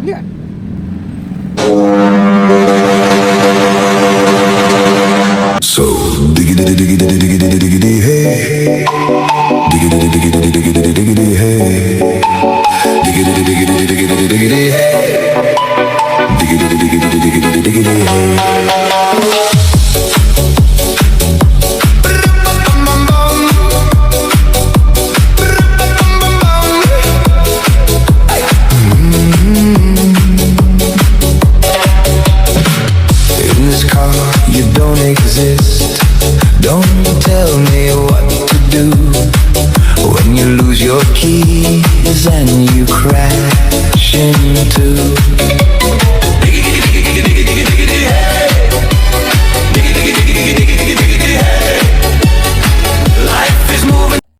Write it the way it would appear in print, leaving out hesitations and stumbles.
Yeah. So diggity diggity diggity diggity hey, diggity diggity diggity diggity hey, diggity diggity diggity diggity hey, diggity diggity diggity diggity hey. In this car you don't exist. Don't tell me what to do when you lose your keys and you crash into